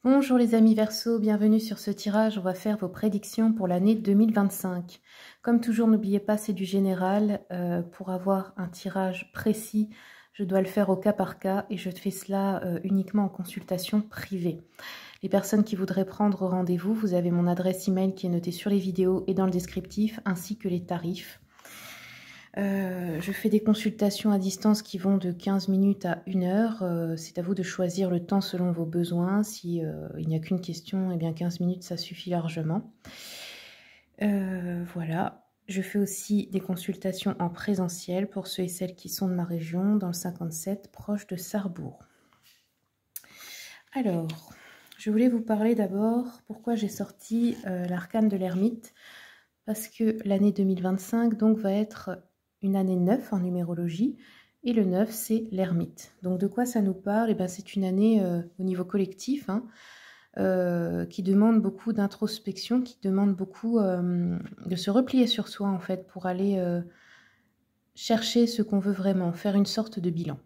Bonjour les amis Verseau, bienvenue sur ce tirage. On va faire vos prédictions pour l'année 2025. Comme toujours, n'oubliez pas, c'est du général. Pour avoir un tirage précis, je dois le faire au cas par cas et je fais cela uniquement en consultation privée. Les personnes qui voudraient prendre rendez-vous, vous avez mon adresse email qui est notée sur les vidéos et dans le descriptif, ainsi que les tarifs. Je fais des consultations à distance qui vont de 15 minutes à 1 heure. C'est à vous de choisir le temps selon vos besoins. Si il n'y a qu'une question, eh bien 15 minutes, ça suffit largement. Voilà. Je fais aussi des consultations en présentiel pour ceux et celles qui sont de ma région, dans le 57, proche de Sarrebourg. Alors, je voulais vous parler d'abord pourquoi j'ai sorti l'arcane de l'ermite. Parce que l'année 2025 donc va être une année 9 en numérologie, et le 9 c'est l'ermite. Donc de quoi ça nous parle? C'est une année au niveau collectif qui demande beaucoup d'introspection, qui demande beaucoup de se replier sur soi en fait pour aller chercher ce qu'on veut vraiment, faire une sorte de bilan.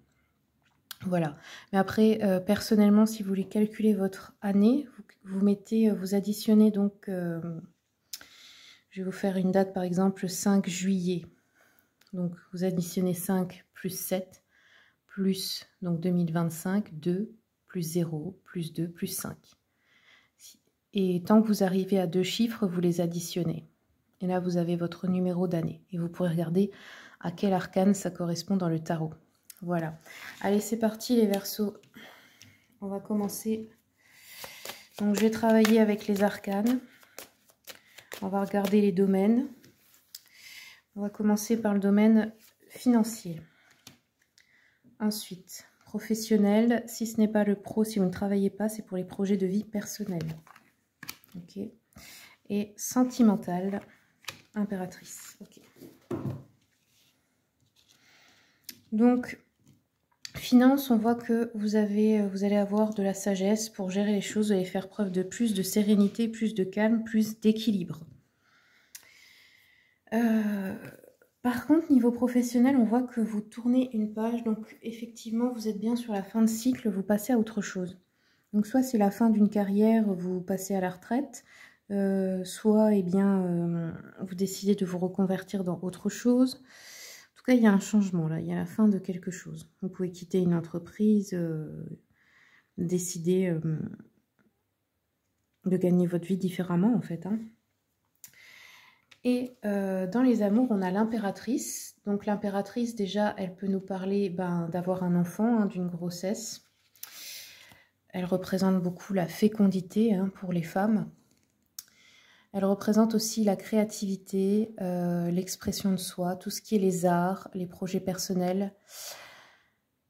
Voilà. Mais après, personnellement, si vous voulez calculer votre année, vous additionnez donc... je vais vous faire une date, par exemple, 5 juillet. Donc, vous additionnez 5 plus 7, plus donc 2025, 2, plus 0, plus 2, plus 5. Et tant que vous arrivez à 2 chiffres, vous les additionnez. Et là, vous avez votre numéro d'année. Et vous pourrez regarder à quel arcane ça correspond dans le tarot. Voilà. Allez, c'est parti les Verseaux. On va commencer. Donc, je vais travailler avec les arcanes. On va regarder les domaines. On va commencer par le domaine financier. Ensuite, professionnel. Si ce n'est pas le pro, si vous ne travaillez pas, c'est pour les projets de vie personnelle. Ok. Et sentimental, impératrice. Ok. Donc, finance, on voit que vous allez avoir de la sagesse pour gérer les choses. Vous allez faire preuve de plus de sérénité, plus de calme, plus d'équilibre. Par contre, niveau professionnel, on voit que vous tournez une page. Donc, effectivement, vous êtes bien sur la fin de cycle, vous passez à autre chose. Donc, soit c'est la fin d'une carrière, vous passez à la retraite. Soit, vous décidez de vous reconvertir dans autre chose. En tout cas, il y a un changement, là. Il y a la fin de quelque chose. Vous pouvez quitter une entreprise, décider de gagner votre vie différemment, en fait, Et dans les amours, on a l'impératrice. Donc l'impératrice, déjà, elle peut nous parler d'avoir un enfant, d'une grossesse. Elle représente beaucoup la fécondité pour les femmes. Elle représente aussi la créativité, l'expression de soi, tout ce qui est les arts, les projets personnels.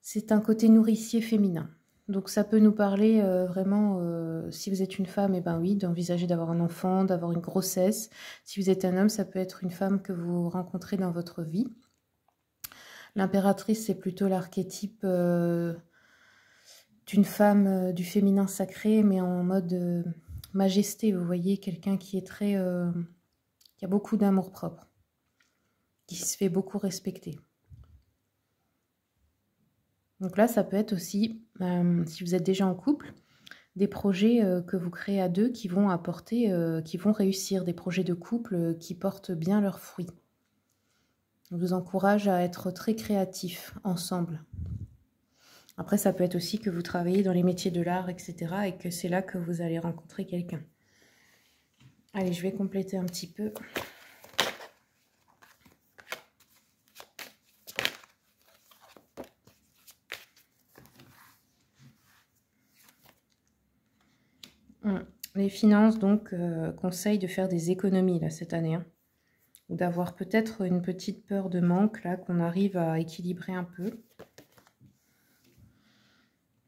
C'est un côté nourricier féminin. Donc ça peut nous parler vraiment, si vous êtes une femme, oui, d'envisager d'avoir un enfant, d'avoir une grossesse. Si vous êtes un homme, ça peut être une femme que vous rencontrez dans votre vie. L'impératrice, c'est plutôt l'archétype d'une femme du féminin sacré, mais en mode majesté. Vous voyez, quelqu'un qui est très... qui a beaucoup d'amour-propre, qui se fait beaucoup respecter. Donc là, ça peut être aussi, si vous êtes déjà en couple, des projets que vous créez à deux qui vont apporter, qui vont réussir, des projets de couple qui portent bien leurs fruits. Je vous encourage à être très créatifs ensemble. Après, ça peut être aussi que vous travaillez dans les métiers de l'art, etc. et que c'est là que vous allez rencontrer quelqu'un. Allez, je vais compléter un petit peu. Les finances, donc, conseillent de faire des économies là, cette année. Ou d'avoir peut-être une petite peur de manque, là, qu'on arrive à équilibrer un peu.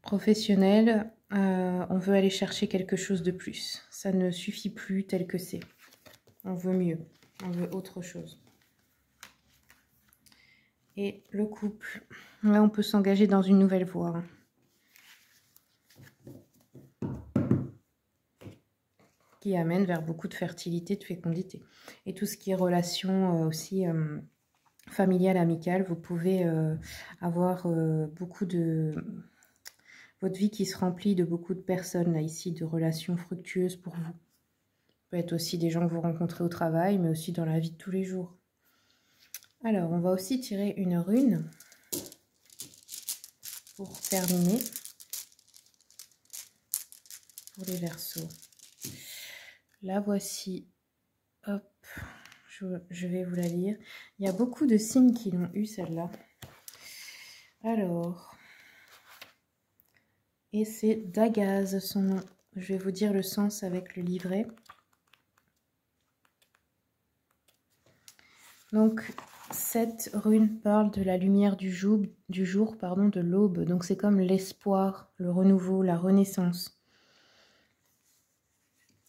Professionnel, on veut aller chercher quelque chose de plus. Ça ne suffit plus tel que c'est. On veut mieux, on veut autre chose. Et le couple, là, on peut s'engager dans une nouvelle voie. Qui amène vers beaucoup de fertilité, de fécondité. Et tout ce qui est relation aussi familiale, amicale, vous pouvez avoir beaucoup de... votre vie qui se remplit de beaucoup de personnes, là, ici, de relations fructueuses pour vous. Ça peut être aussi des gens que vous rencontrez au travail, mais aussi dans la vie de tous les jours. Alors, on va aussi tirer une rune pour terminer pour les Verseaux. La voici. Hop, je vais vous la lire. Il y a beaucoup de signes qui l'ont eu, celle-là. Alors, et c'est Dagaz, son nom. Je vais vous dire le sens avec le livret. Donc, cette rune parle de la lumière du jour, de l'aube. Donc, c'est comme l'espoir, le renouveau, la renaissance.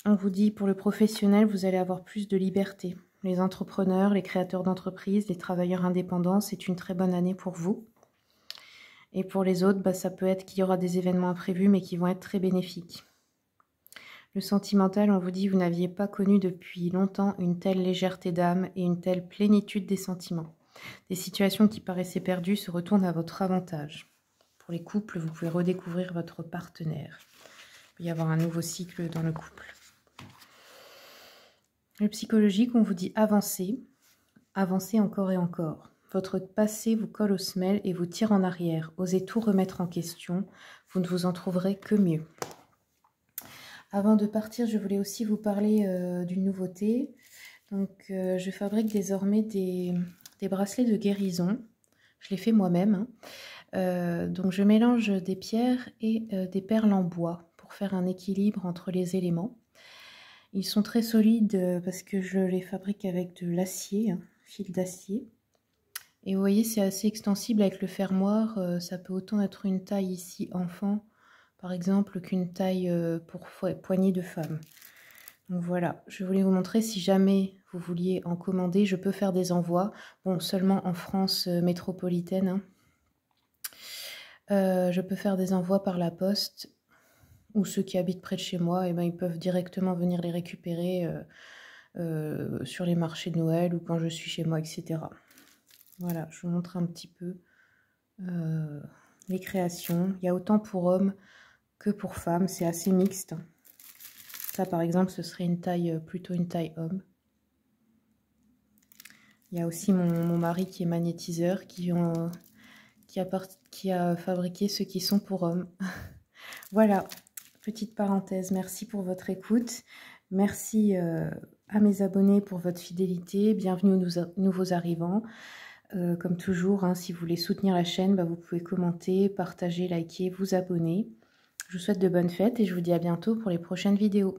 On vous dit, pour le professionnel, vous allez avoir plus de liberté. Les entrepreneurs, les créateurs d'entreprises, les travailleurs indépendants, c'est une très bonne année pour vous. Et pour les autres, bah, ça peut être qu'il y aura des événements imprévus, mais qui vont être très bénéfiques. Le sentimental, on vous dit, vous n'aviez pas connu depuis longtemps une telle légèreté d'âme et une telle plénitude des sentiments. Des situations qui paraissaient perdues se retournent à votre avantage. Pour les couples, vous pouvez redécouvrir votre partenaire. Il peut y avoir un nouveau cycle dans le couple. Le psychologique, on vous dit avancez, avancez encore et encore. Votre passé vous colle aux semelles et vous tire en arrière. Osez tout remettre en question, vous ne vous en trouverez que mieux. Avant de partir, je voulais aussi vous parler d'une nouveauté. Donc, je fabrique désormais des bracelets de guérison. Je les fais moi-même. Donc, je mélange des pierres et des perles en bois pour faire un équilibre entre les éléments. Ils sont très solides parce que je les fabrique avec de l'acier, fil d'acier. Et vous voyez, c'est assez extensible avec le fermoir. Ça peut autant être une taille ici enfant, par exemple, qu'une taille pour poignée de femme. Donc voilà, je voulais vous montrer si jamais vous vouliez en commander, je peux faire des envois. Bon, seulement en France métropolitaine. Je peux faire des envois par la poste. Ou ceux qui habitent près de chez moi, eh ben, ils peuvent directement venir les récupérer sur les marchés de Noël ou quand je suis chez moi, etc. Voilà, je vous montre un petit peu les créations. Il y a autant pour hommes que pour femmes, c'est assez mixte. Ça, par exemple, ce serait une taille, plutôt une taille homme. Il y a aussi mon mari qui est magnétiseur, qui a fabriqué ceux qui sont pour hommes. Voilà. Petite parenthèse, merci pour votre écoute. Merci à mes abonnés pour votre fidélité. Bienvenue aux nouveaux arrivants. Comme toujours, hein, si vous voulez soutenir la chaîne, bah, vous pouvez commenter, partager, liker, vous abonner. Je vous souhaite de bonnes fêtes et je vous dis à bientôt pour les prochaines vidéos.